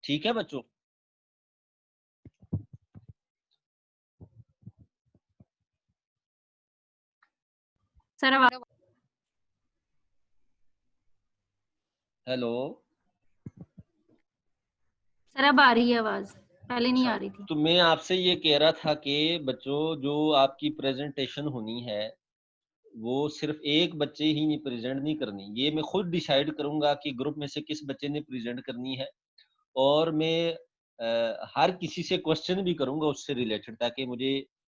ठीक है बच्चों। सर हेलो सर अब आ रही है आवाज, पहले नहीं अच्छा, आ रही थी। तो मैं आपसे ये कह रहा था कि बच्चों जो आपकी प्रेजेंटेशन होनी है वो सिर्फ एक बच्चे ही नहीं प्रेजेंट नहीं करनी, ये मैं खुद डिसाइड करूंगा कि ग्रुप में से किस बच्चे ने प्रेजेंट करनी है। और मैं हर किसी से क्वेश्चन भी करूंगा उससे रिलेटेड, ताकि मुझे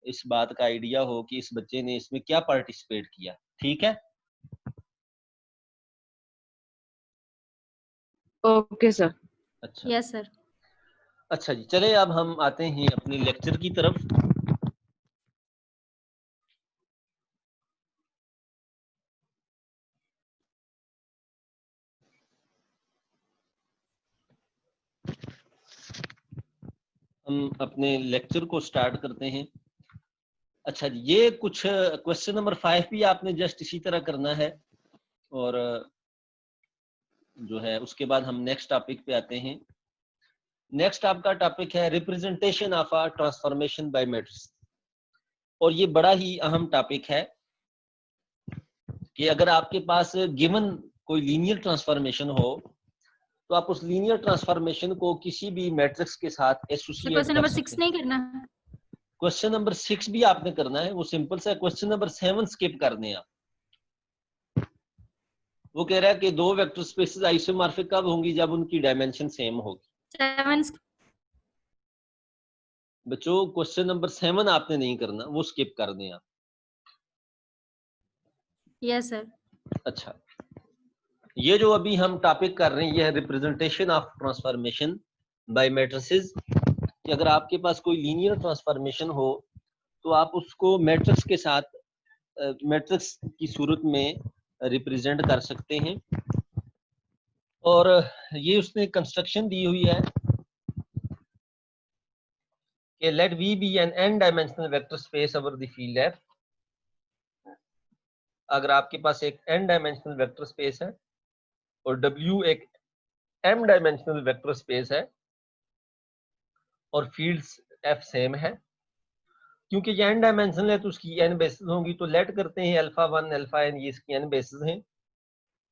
इस बात का आइडिया हो कि इस बच्चे ने इसमें क्या पार्टिसिपेट किया। ठीक है। Okay sir. अच्छा यस सर। अच्छा जी, चले अब हम आते हैं अपने लेक्चर की तरफ। हम अपने लेक्चर को स्टार्ट करते हैं। अच्छा जी, ये कुछ क्वेश्चन नंबर 5 भी आपने जस्ट इसी तरह करना है, और जो है उसके बाद हम नेक्स्ट टॉपिक पे आते हैं। नेक्स्ट आपका टॉपिक है representation of a transformation by matrix. और ये बड़ा ही अहम टॉपिक है कि अगर आपके पास गिवन कोई लीनियर ट्रांसफॉर्मेशन हो तो आप उस लीनियर ट्रांसफॉर्मेशन को किसी भी मैट्रिक्स के साथ एसोसिएट क्वेश्चन कर नंबर सकते 6 हैं। नहीं करना है? क्वेश्चन नंबर 6 भी आपने करना है, वो सिंपल सा। क्वेश्चन नंबर 7 स्किप करने हैं आप। वो कह रहा है कि दो वेक्टर स्पेसेस आइसोमॉर्फिक कब होंगी? जब उनकी डायमेंशन सेम होगी। 7। बच्चों क्वेश्चन नंबर 7 आपने नहीं करना, वो स्किप कर दें आप। Yes sir. अच्छा, ये जो अभी हम टॉपिक कर रहे हैं ये है representation of transformation by matrices. कि अगर आपके पास कोई लीनियर ट्रांसफॉर्मेशन हो तो आप उसको मैट्रिक्स के साथ, मैट्रिक्स की सूरत में रिप्रेजेंट कर सकते हैं। और ये उसने कंस्ट्रक्शन दी हुई है कि let we be an n dimensional vector space over the field F. अगर आपके पास एक n डायमेंशनल वेक्टर स्पेस है और W एक m डायमेंशनल वेक्टर स्पेस है और फील्ड्स f सेम है, क्योंकि ये n डायमेंशनल है तो उसकी n बेसिस होंगी। तो लेट करते हैं अल्फा 1 अल्फा n, ये इसकी n बेसिस हैं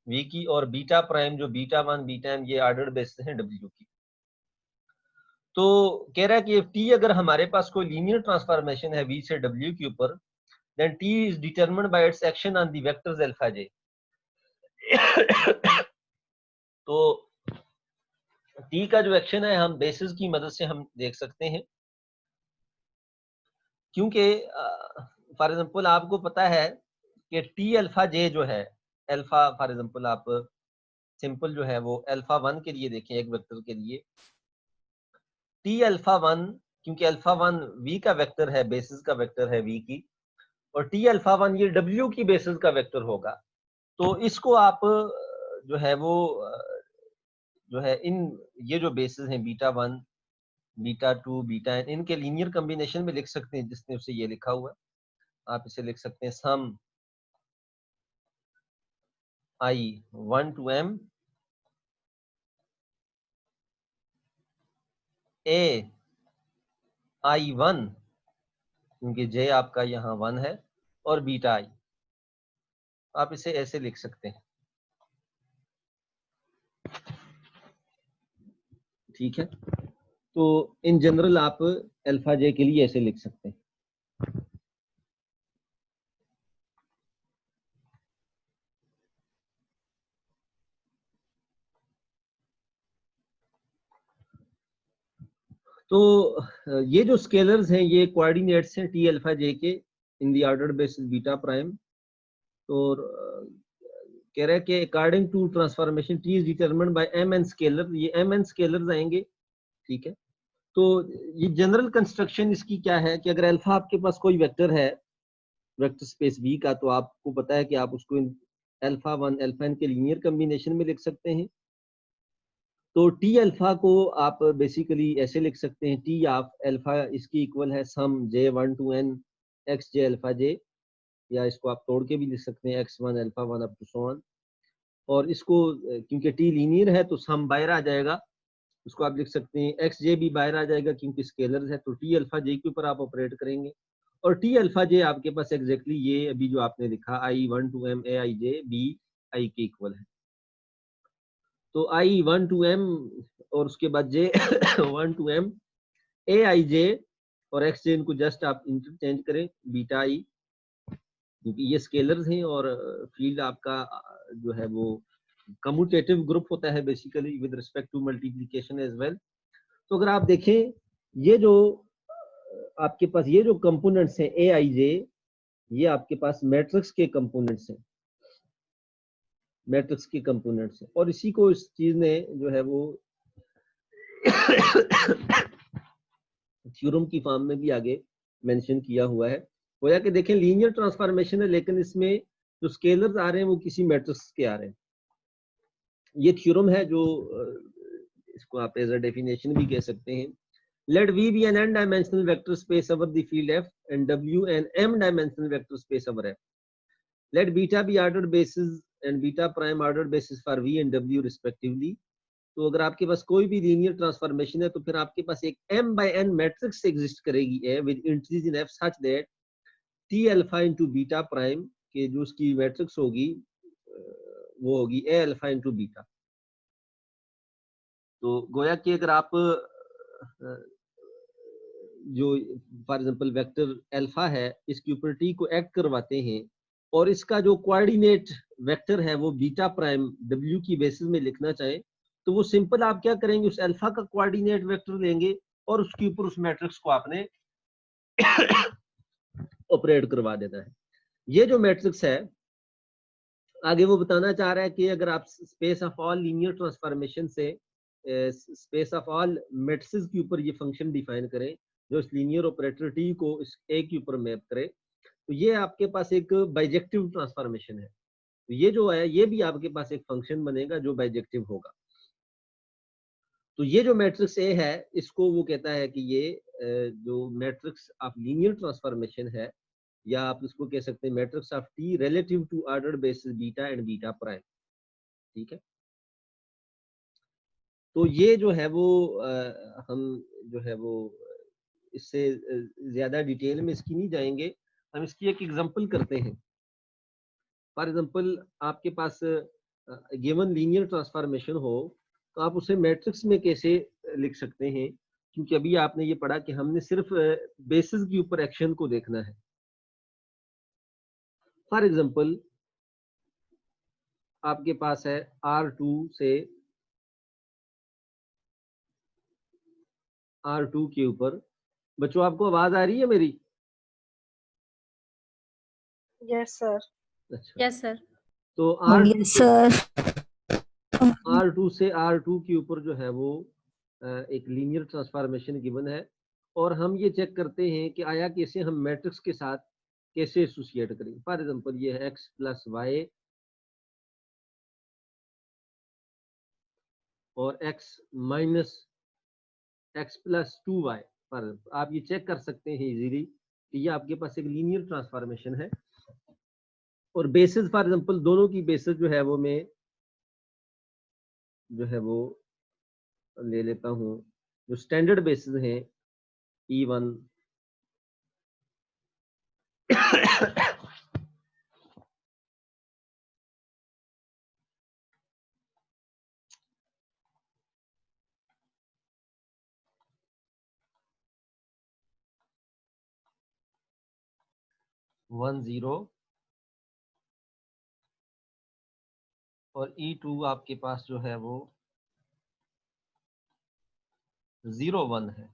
v की, और बीटा प्राइम जो बीटा 1 बीटा m ये ऑर्डर्ड बेसिस हैं w की। तो कह रहा है कि t अगर हमारे पास कोई लीनियर ट्रांसफॉर्मेशन है v से w के ऊपर, then t is determined by its action on the vectors alpha j। तो t का जो एक्शन है हम बेसिस की मदद से हम देख सकते हैं, क्योंकि फॉर एग्जांपल आपको पता है कि t अल्फा j जो है, अल्फा फॉर एग्जांपल आप सिंपल जो है वो अल्फा 1 के लिए देखें, एक वेक्टर के लिए t अल्फा 1, क्योंकि अल्फा 1 v का वेक्टर है, बेसिस का वेक्टर है v की, और t अल्फा 1 ये w की बेसिस का वेक्टर होगा। तो इसको आप जो है वो जो है इन ये जो बेसिस हैं बीटा 1 बीटा 2 बीटा n, इनके लीनियर कॉम्बिनेशन में लिख सकते हैं, जिसने उसे ये लिखा हुआ है। आप इसे लिख सकते हैं सम i 1 to m a i 1, क्योंकि j आपका यहाँ 1 है, और बीटा i। आप इसे ऐसे लिख सकते हैं। ठीक है, तो इन जनरल आप अल्फा j के लिए ऐसे लिख सकते हैं। तो ये जो स्केलर्स हैं ये कोऑर्डिनेट्स हैं टी अल्फा जे के in the order basis beta prime. तो कह रहा है कि according to transformation T is determined by M N scalar, ये एम एन स्केलर्स आएंगे। ठीक है, तो ये जनरल कंस्ट्रक्शन इसकी क्या है कि अगर अल्फा आपके पास कोई वेक्टर है वेक्टर स्पेस वी का, तो आपको पता है कि आप उसको अल्फा 1 अल्फा n के लीनियर कॉम्बिनेशन में लिख सकते हैं। तो टी अल्फा को आप बेसिकली ऐसे लिख सकते हैं, टी ऑफ अल्फा इसकी इक्वल है sum J 1 to n X J alpha J, या इसको आप तोड़ के भी लिख सकते हैं x1 alpha 1 up to so on. और इसको क्योंकि टी लीनियर है तो सम बाहर आ जाएगा, उसको आप लिख सकते हैं एक्स जे भी बाहर आ जाएगा क्योंकि स्केलर है, तो टी अल्फा जे के ऊपर आप ऑपरेट करेंगे और टी अल्फा जे आपके पास एग्जैक्टली ये अभी जो आपने लिखा I1 to M A I J B I K equal है। तो I1 to M और उसके बाद जे 1 to M ए आई जे और एक्स जे, इनको जस्ट आप इंटरचेंज करें बीटा आई, क्योंकि ये स्केलर्स हैं और फील्ड आपका जो है वो कम्यूटेटिव ग्रुप होता है basically with respect to multiplication as well. तो अगर आप देखें ये जो आपके पास ये जो कंपोनेंट्स हैं ए आई जे, ये आपके पास मैट्रिक्स के कंपोनेंट्स हैं, मैट्रिक्स के कंपोनेंट्स हैं, और इसी को इस चीज ने जो है वो थ्योरम की फॉर्म में भी आगे मेंशन किया हुआ है। गोया कि देखें लीनियर ट्रांसफॉर्मेशन है लेकिन इसमें जो स्केलर्स आ रहे हैं वो किसी मैट्रिक्स के आ रहे हैं। ये थ्योरम है जो इसको आप एज अ डेफिनेशन भी कह सकते हैं। Let V be an n-dimensional vector space over the field F and W an m-dimensional vector space over F. Let beta be ordered basis and beta prime ordered basis for V and W respectively. तो अगर आपके पास कोई भी linear transformation है तो फिर आपके पास एक m by n matrix exist करेगी है with entries in F such that T alpha into beta prime के जो उसकी मैट्रिक्स होगी वो होगी A alpha into beta। तो गोया कि अगर आप जो फॉर एग्जांपल वेक्टर अल्फा है इसके ऊपर टी को एक्ट करवाते हैं और इसका जो कोऑर्डिनेट वेक्टर है वो बीटा प्राइम डब्ल्यू की बेसिस में लिखना चाहें तो वो सिंपल आप क्या करेंगे, उस अल्फा का कोऑर्डिनेट वेक्टर लेंगे और उसके ऊपर उस मैट्रिक्स को आपने ऑपरेट करवा देना है। ये जो मैट्रिक्स है आगे वो बताना चाह रहा है कि अगर आप space of all linear transformation से स्पेस ऑफ ऑल मैट्रिसेस के ऊपर ये फंक्शन डिफाइन करें जो इस लीनियर ऑपरेटर टी को इस ए के ऊपर मैप करे, तो ये आपके पास एक बाइजेक्टिव ट्रांसफॉर्मेशन है। तो ये जो है ये भी आपके पास एक फंक्शन बनेगा जो बाइजेक्टिव होगा। तो ये जो मैट्रिक्स ए है इसको वो कहता है कि ये जो मैट्रिक्स ऑफ लीनियर ट्रांसफॉर्मेशन है, या आप इसको कह सकते हैं matrix of T relative to ordered basis beta and beta prime. ठीक है, तो ये जो है वो हम जो है वो इससे ज्यादा डिटेल में इसकी नहीं जाएंगे, हम इसकी एक एग्जांपल करते हैं। फॉर एग्जांपल आपके पास गिवन लीनियर ट्रांसफॉर्मेशन हो तो आप उसे मैट्रिक्स में कैसे लिख सकते हैं, क्योंकि अभी आपने ये पढ़ा कि हमने सिर्फ बेसिस के ऊपर एक्शन को देखना है। फॉर एग्जांपल आपके पास है R2 से R2 के ऊपर, बच्चों आपको आवाज आ रही है मेरी? Yes sir. अच्छा यस सर। तो R2 से R2 के ऊपर जो है वो एक लीनियर ट्रांसफॉर्मेशन गिवन है और हम ये चेक करते हैं कि आया कैसे हम मैट्रिक्स के साथ कैसे एसोसिएट करेंगे। फॉर एग्जांपल ये है x प्लस वाई और x minus x plus 2y। पर आप ये चेक कर सकते हैं इजीली कि ये आपके पास एक लीनियर ट्रांसफॉर्मेशन है और बेसिस फॉर एग्जांपल दोनों की बेसिस जो है वो मैं जो है वो ले लेता हूँ, जो स्टैंडर्ड बेसिस हैं E1 10 और E2 आपके पास जो है वो 01 है।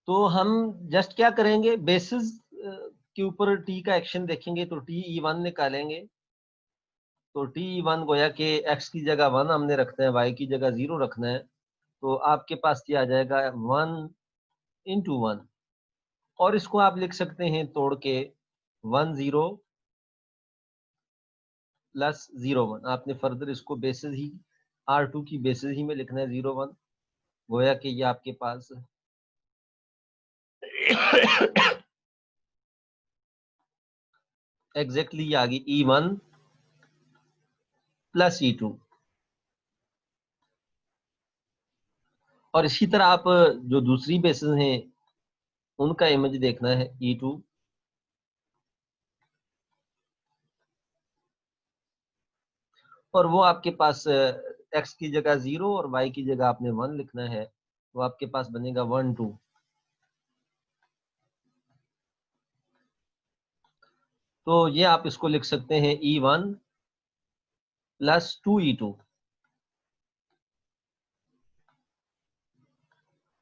तो हम जस्ट क्या करेंगे, बेसिस के ऊपर टी का एक्शन देखेंगे तो टी E1 निकालेंगे। तो टी E1 गोया कि x की जगह 1 हमने रखना है, y की जगह 0 रखना है, तो आपके पास ये आ जाएगा 1 into 1 और इसको आप लिख सकते हैं तोड़ के 10 प्लस 01। आपने फर्दर इसको बेसिस ही R2 की बेसिस ही में लिखना है 01 गोया कि ये आपके पास एग्जैक्टली आ गई E1 प्लस E2। और इसी तरह आप जो दूसरी बेसिस हैं उनका इमेज देखना है E2, और वो आपके पास x की जगह 0 और y की जगह आपने 1 लिखना है, वो आपके पास बनेगा 1 2। तो ये आप इसको लिख सकते हैं E1 प्लस 2E2।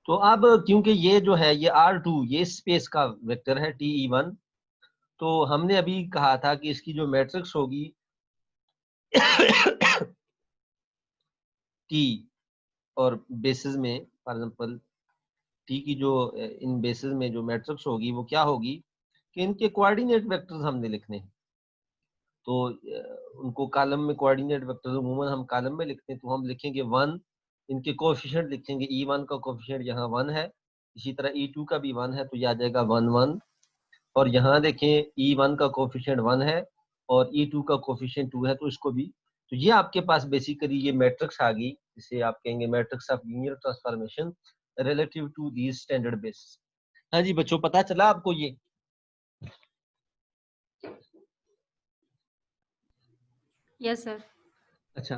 तो अब क्योंकि ये जो है ये R2 ये स्पेस का वेक्टर है TE1, तो हमने अभी कहा था कि इसकी जो मैट्रिक्स होगी T और बेसिस में, फॉर एग्जांपल T की जो इन बेसिस में जो मैट्रिक्स होगी वो क्या होगी कि इनके कोऑर्डिनेट वेक्टर्स हमने लिखने हैं। तो उनको कॉलम में कोऑर्डिनेट वेक्टर्स अमूमन हम कॉलम में लिखते हैं, तो हम लिखेंगे 1, इनके कोएफिशिएंट लिखेंगे E1 का कोएफिशिएंट यहाँ 1 है, इसी तरह E2 का भी 1 है तो ये आ जाएगा 1 1। और यहाँ देखें E1 का कोएफिशिएंट 1 है और E2 का कोएफिशिएंट 2 है, तो इसको भी, तो ये आपके पास बेसिकली ये मैट्रिक्स आ गई, जिसे आप कहेंगे matrix of linear transformation relative to the standard basis. हाँ जी बच्चों, पता चला आपको ये? Yes sir. अच्छा,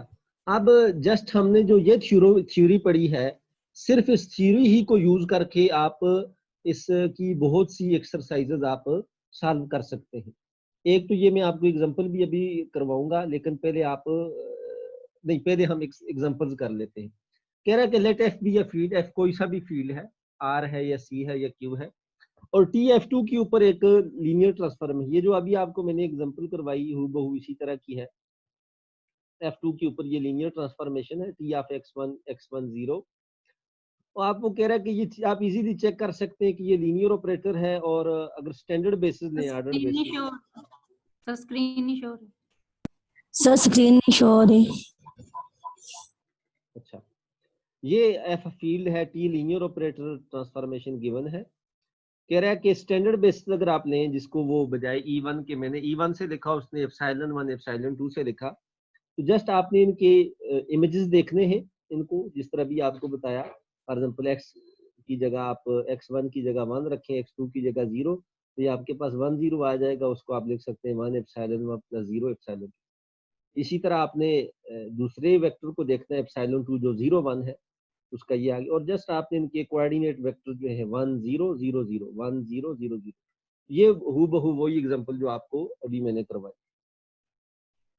अब जस्ट हमने जो ये थ्योरी पढ़ी है, सिर्फ इस थ्योरी ही को यूज करके आप इसकी बहुत सी एक्सरसाइजेज आप सॉल्व कर सकते हैं। एक तो ये मैं आपको एग्जांपल भी अभी करवाऊंगा, लेकिन पहले आप नहीं, पहले हम एग्जांपल्स कर लेते हैं। कह रहा है कि लेट एफ बी या फील्ड, एफ कोई सा भी फील्ड है, आर है या सी है या क्यू है, और टी एफ टू के ऊपर एक लीनियर ट्रांसफॉर्म है। ये जो अभी आपको मैंने एग्जांपल करवाई हूबहू इसी तरह की है। F2 के ऊपर ये लीनियर ट्रांसफॉर्मेशन है T ऑफ x1 x1 0। और आपको कह रहा है कि ये आप इजीली चेक कर सकते हैं कि ये लीनियर ऑपरेटर है, और अगर स्टैंडर्ड बेसिस लें, ऑर्डर्ड स्क्रीन नहीं बेसिस। शो, सर स्क्रीन नहीं शो। सर स्क्रीन नहीं शो हो रही। अच्छा, ये F फील्ड है, T linear operator transformation given है। कह रहा है कि स्टैंडर्ड बेसिस अगर आप लें, जिसको वो बजाय E1 के मैंने E1 से लिखा, उसने एप्सिलॉन 1 एप्सिलॉन 2 से लिखा, तो जस्ट आपने इनके इमेजेस देखने हैं, इनको जिस तरह भी आपको बताया। फॉर एग्जांपल x की जगह आप x1 की जगह 1 रखें, x2 की जगह 0, तो ये आपके पास 1 0 आ जाएगा, उसको आप लिख सकते हैं 1 एप्सिलॉन 1 प्लस 0 एप्सिलॉन। इसी तरह आपने दूसरे वेक्टर को देखना है एप्सिलॉन 2 जो 0 1 है, उसका ये आ गया। और जस्ट आपने इनके कोऑर्डिनेट वेक्टर जो है 1 0 0 0 1 0 0 0, ये हूबहू वही एग्जांपल जो आपको अभी मैंने करवाया।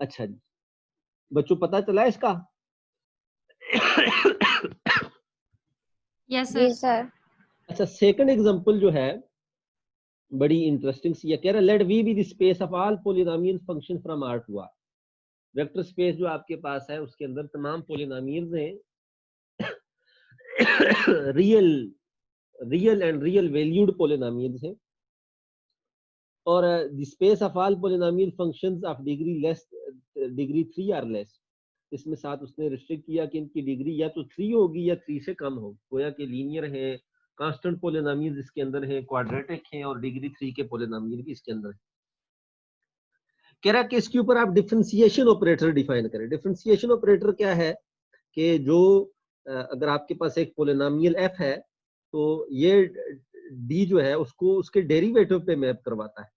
अच्छा जी बच्चों, पता चला इसका? यस जी सर। सर। अच्छा, सेकंड एग्जांपल जो है बड़ी इंटरेस्टिंग सी है। कह रहा है let we be the space of all polynomial function from R to R. Vector space जो आपके पास है उसके अंदर तमाम पॉलिनोमियल्स हैं, real real and real valued polynomials हैं, और the space of all polynomial functions of degree 3 or less. इसमें साथ उसने रिस्ट्रिक्ट किया कि इनकी डिग्री या तो 3 होगी या 3 से कम हो, गोया कि लीनियर है, कांस्टेंट पॉलिनोमियल्स इसके अंदर है, क्वाड्रेटिक है, और डिग्री 3 के पॉलिनोमियल भी इसके अंदर है। कह रहा है कि इसके ऊपर आप डिफरेंशिएशन ऑपरेटर डिफाइन करें। डिफरेंशिएशन ऑपरेटर क्या है कि जो अगर आपके पास एक पॉलिनोमियल f है, तो ये d जो है उसको उसके डेरिवेटिव पे मैप करवाता है,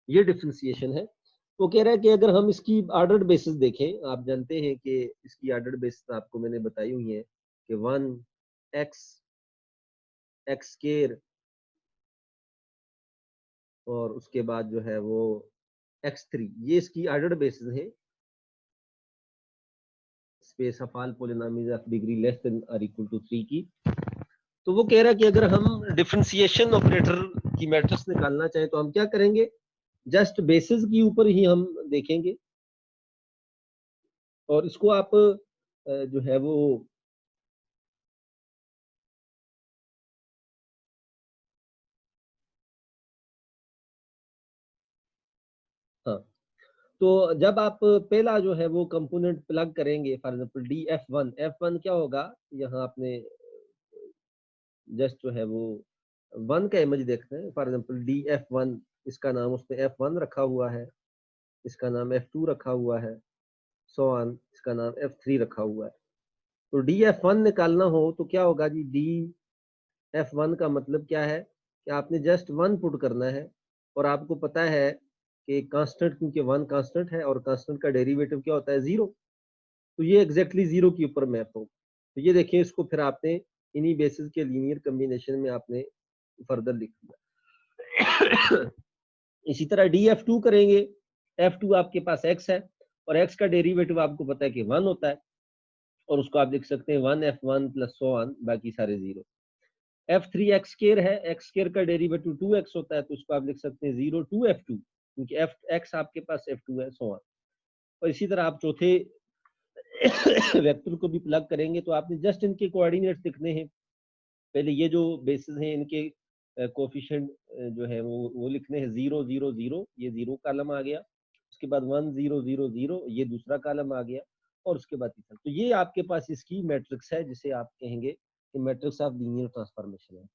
ये डिफरेंशिएशन है। तो कह रहा है कि अगर हम इसकी ऑर्डर्ड बेसिस देखें, आप जानते हैं कि इसकी ऑर्डर्ड बेसिस आपको मैंने बताई हुई है कि 1 x x स्क्वायर, और उसके बाद जो है वो x3, ये इसकी ऑर्डर्ड बेसिस है space of all polynomials of degree less than और इक्वल टू 3 की। तो वो कह रहा है कि अगर हम डिफरेंशिएशन ऑपरेटर की मैट्रिक्स निकालना चाहें तो हम क्या करेंगे, जस्ट बेसिस के ऊपर ही हम देखेंगे, और इसको आप जो है वो हाँ, तो जब आप पहला जो है वो कंपोनेंट प्लग करेंगे, फॉर एग्जांपल F1 क्या होगा, यहाँ आपने जस्ट जो है वो 1 का इमेज देखते हैं। फॉर एग्जांपल DF1, इसका नाम उसने F1 रखा हुआ है, इसका नाम F2 रखा हुआ है, सो ऑन, इसका नाम F3 रखा हुआ है। तो DF1 निकालना हो तो क्या होगा जी, DF1 का मतलब क्या है कि आपने जस्ट 1 पुट करना है, और आपको पता है कि कांस्टेंट, क्योंकि 1 कांस्टेंट है और कांस्टेंट का डेरिवेटिव क्या होता है, 0, तो ये एग्जैक्टली 0 के ऊपर मैप हो। तो ये देखिए, इसको फिर आपने इन्हीं बेसिस के लीनियर कॉम्बिनेशन में आपने फर्दर लिख दिया। इसी तरह DF2 करेंगे, F2 आपके पास x है और x का डेरिवेटिव आपको पता है कि 1 होता है, और उसको आप लिख सकते हैं 1F1 प्लस सो ऑन, बाकी सारे 0। F3 x स्क्वायर है, x स्क्वायर का डेरिवेटिव 2x होता है, तो उसको आप लिख सकते हैं 0 2F2, क्योंकि x आपके पास F2 है, सो ऑन। और इसी तरह आप चौथे वेक्टर को भी प्लग करेंगे, तो आपने जस्ट इनके कोऑर्डिनेट्स लिखने हैं। पहले ये जो बेसिस हैं इनके कोफिशिएंट जो है वो लिखने हैं, 0 0 0, ये 0 कॉलम आ गया, उसके बाद 1 0 0 0, ये दूसरा कॉलम आ गया, और उसके बाद तीसरा। तो ये आपके पास इसकी मैट्रिक्स है, जिसे आप कहेंगे कि मैट्रिक्स ऑफ लीनियर ट्रांसफॉर्मेशन है।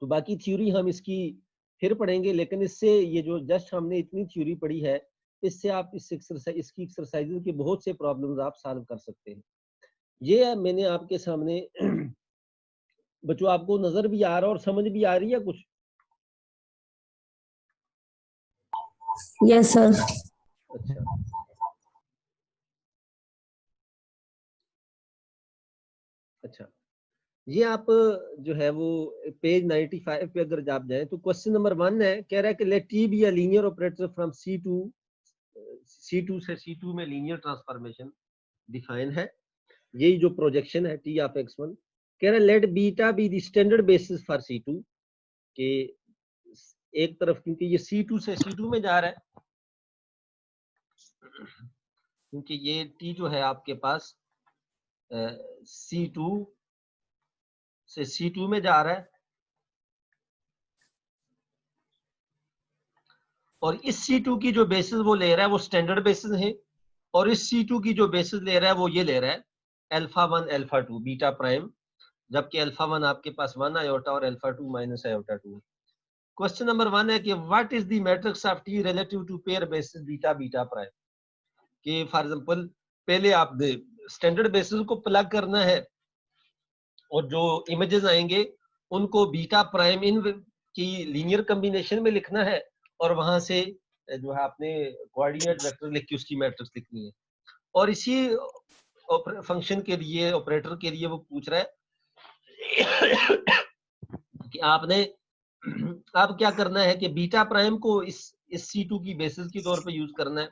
तो बाकी थ्योरी हम इसकी फिर पढ़ेंगे, लेकिन इससे ये जो जस्ट हमने इतनी थ्योरी पढ़ी है, इससे आप इसकी एक्सरसाइजेज के बहुत से प्रॉब्लम्स आप सॉल्व कर सकते हैं। ये मैंने आपके सामने बच्चों, आपको नजर भी आ रहा है और समझ भी आ रही है कुछ? Yes, sir. अच्छा, अच्छा, ये आप जो है वो पेज 95 पे अगर आप जाएं तो क्वेश्चन नंबर 1 है, कह रहा है कि let T be a linear operator from C2 से C2 में लीनियर ट्रांसफॉर्मेशन डिफाइन है। यही जो प्रोजेक्शन है T ऑफ x1, कह रहा है let beta be the standard basis for C2, के एक तरफ, क्योंकि ये C2 से C2 में जा रहा है, क्योंकि ये T जो है आपके पास C2 से C2 में जा रहा है, और इस C2 की जो बेसिस वो ले रहा है वो स्टैंडर्ड बेसिस है, और इस C2 की जो बेसिस ले रहा है वो ये ले रहा है अल्फा 1 अल्फा 2 बीटा प्राइम, जबकि अल्फा 1 आपके पास 1 आयोटा और अल्फा 2 माइनस आयोटा 2 है। क्वेश्चन नंबर 1 है कि what is the matrix of T relative to pair basis beta beta prime, कि फॉर एग्जांपल पहले आप स्टैंडर्ड बेसिस को प्लग करना है, और जो इमेजेस आएंगे उनको बीटा प्राइम इन की लीनियर कॉम्बिनेशन में लिखना है, और वहां से जो है आपने कोऑर्डिनेट वेक्टर लिख के उसकी मैट्रिक्स लिखनी है। और इसी फंक्शन के लिए, ऑपरेटर के लिए वो पूछ रहा है कि आपने अब क्या करना है कि बीटा प्राइम को इस C2 की बेसिस के तौर पे यूज करना है,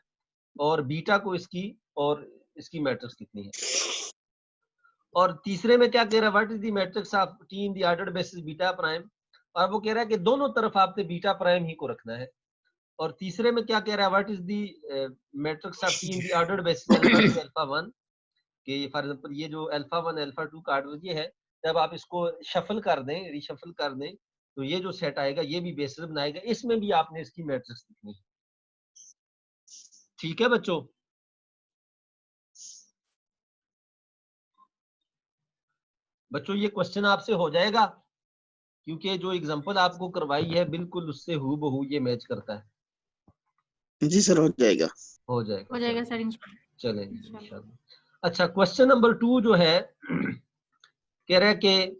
और बीटा को इसकी और इसकी मैट्रिक्स लिखनी है। और तीसरे में क्या कह रहा है, what is the matrix of T in the ordered basis beta prime, और वो कह रहा है कि दोनों तरफ आपने बीटा प्राइम ही को रखना है। और तीसरे में क्या कह रहा है, what is the matrix of T in the ordered basis alpha 2 alpha 1, कि फॉर एग्जांपल ये जो अल्फा 1 अल्फा 2 का ऑर्डर ये है, जब आप इसको शफल कर दें, रिशफल कर दें, तो ये जो सेट आएगा ये भी बेसिस बनाएगा, इसमें भी आपने इसकी मैट्रिक्स लिखनी है। ठीक है बच्चों? बच्चों ये क्वेश्चन आपसे हो जाएगा, क्योंकि जो एग्जांपल आपको करवाई है बिल्कुल उससे हूबहू ये मैच करता है। जी सर, हो जाएगा। हो जाएगा सर इंशाल्लाह। चलें इंशाल्लाह। अच्छा, क्वेश्चन नंबर 2 जो है कह रहा है कि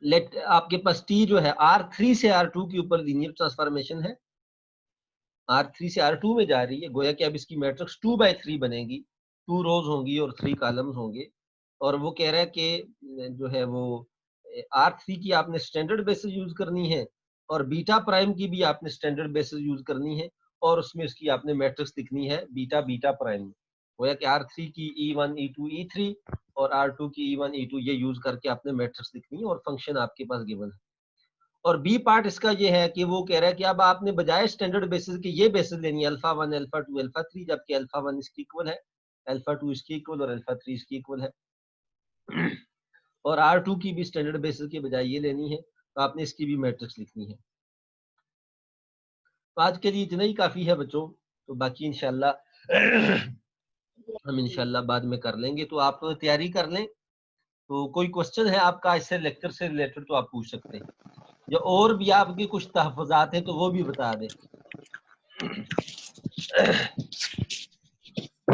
लेट आपके पास T जो है R3 से R2 के ऊपर लीनियर ट्रांसफॉर्मेशन है, R3 से R2 में जा रही है, गोया कि अब इसकी मैट्रिक्स 2/3 बनेगी, 2 रोज होंगी और 3 कॉलम्स होंगे। और वो कह रहा है कि जो है वो R3 की आपने स्टैंडर्ड बेसिस यूज करनी है, और बीटा प्राइम की भी आपने स्टैंडर्ड बेसिस यूज करनी है, और उसमें उसकी आपने मैट्रिक्स लिखनी है बीटा बीटा प्राइम। गोया कि R3 की E1 E2 E3 और R2 की E1 E2 ये यूज करके आपने मैट्रिक्स लिखनी है, और फंक्शन आपके पास गिवन है। और बी पार्ट इसका ये है कि वो कह रहा है कि अब आपने बजाय स्टैंडर्ड बेसिस के ये बेसिस लेनी है अल्फा 1 अल्फा 2 अल्फा 3, जबकि अल्फा 1 इसकी इक्वल है, अल्फा 2 इसकी इक्वल और अल्फा 3 इसकी इक्वल है। और R2 की भी स्टैंडर्ड बेसिस के बजाय ये लेनी है, तो आपने इसकी भी मैट्रिक्स लिखनी है। तो आज के लिए इतना ही काफी है बच्चों। तो बाकी इंशाल्लाह हम इंशाल्लाह बाद में कर लेंगे। तो आप तैयारी कर लें। तो कोई क्वेश्चन है आपका इससे लेक्चर से रिलेटेड तो आप पूछ सकते हैं, या और भी आपके कुछ तहफ़्फ़ुज़ात हैं तो वो भी बता दें।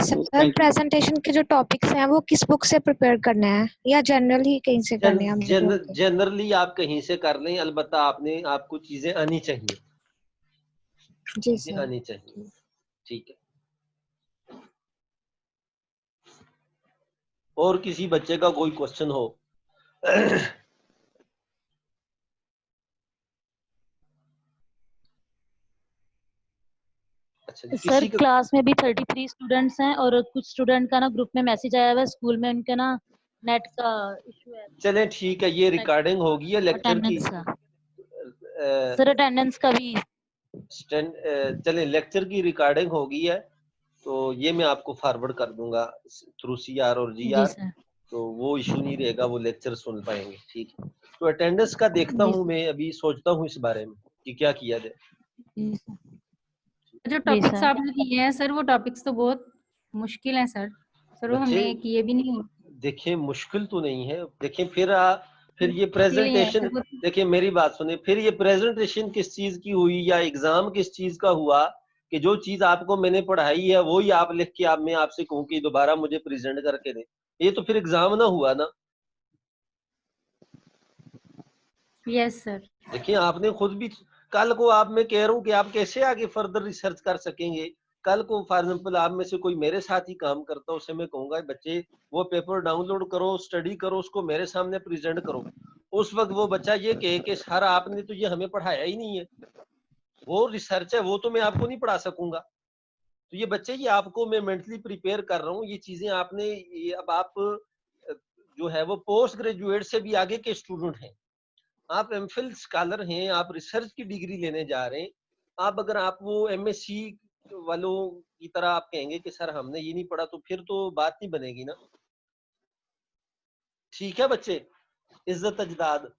सर प्रेजेंटेशन के जो टॉपिक्स हैं वो किस बुक से प्रिपेयर करना है या जनरल ही कहीं से करने हैं हमने? जनरली आप कहीं से कर लें, अलबत्ता आपको चीजें आनी चाहिए, जी चीजें सर। आनी चाहिए। ठीक है। और किसी बच्चे का कोई क्वेश्चन हो? अच्छा जी, सर किसी का? क्लास में भी 33 स्टूडेंट्स हैं और कुछ स्टूडेंट का ना ग्रुप में मैसेज आया हुआ है, स्कूल में उनके ना नेट का इशू है। चलें ठीक है, ये रिकॉर्डिंग होगी है लेक्चर की। अटेंडेंस का सर, अटेंडेंस का भी चलें लेक्चर की रिकॉर्डिंग होगी है, तो ये मैं आपको फॉरवर्ड कर दूंगा थ्रू CR और जी GR, सर। तो वो इशू नहीं रहेगा, वो लेक्चर सुन पाएंगे। ठीक है। तो अटेंडेंस का देखता जी हूँ, मैं अभी सोचता हूँ इस बारे में कि क्या किया जाए। जी सर। जो जी टॉपिक्स सर। आपने किए हैं सर, वो टॉपिक्स तो बहुत मुश्किल है सर। वो बच्चे हमने किए भी नहीं। देखिए मुश्किल तो नहीं है, देखिए फिर ये मुश्किल ही है प्रेजेंटेशन, सर वो। देखिए मेरी बात सुनिए, फिर ये प्रेजेंटेशन किस चीज की हुई या एग्जाम किस चीज का हुआ कि जो चीज आपको मैंने पढ़ाई है वो ही आप लिख के मैं आपसे कहूँ कि दोबारा मुझे प्रेजेंट करके दे, ये तो फिर एग्जाम ना हुआ ना। Yes sir. देखिए आपने खुद भी, कल को आप, मैं कह रहा हूँ कि आप कैसे आगे फर्दर रिसर्च कर सकेंगे। कल को फॉर एग्जाम्पल आप में से कोई मेरे साथ ही काम करता है, उससे मैं कहूंगा बच्चे वो पेपर डाउनलोड करो, स्टडी करो, उसको मेरे सामने प्रेजेंट करो। उस वक्त वो बच्चा ये कहे कि सर आपने तो ये हमें पढ़ाया ही नहीं है, वो रिसर्च है, वो तो मैं आपको नहीं पढ़ा सकूंगा। तो ये बच्चे, ये आपको मैं मेंटली प्रिपेयर कर रहा हूँ, ये चीजें आपने, ये अब आप जो है वो पोस्ट ग्रेजुएट से भी आगे के स्टूडेंट हैं, आप एमफिल स्कॉलर हैं, आप रिसर्च की डिग्री लेने जा रहे हैं। आप अगर आप वो MSc वालों की तरह आप कहेंगे कि सर हमने ये नहीं पढ़ा, तो फिर तो बात नहीं बनेगी ना। ठीक है बच्चे, इज्जत अजदाद।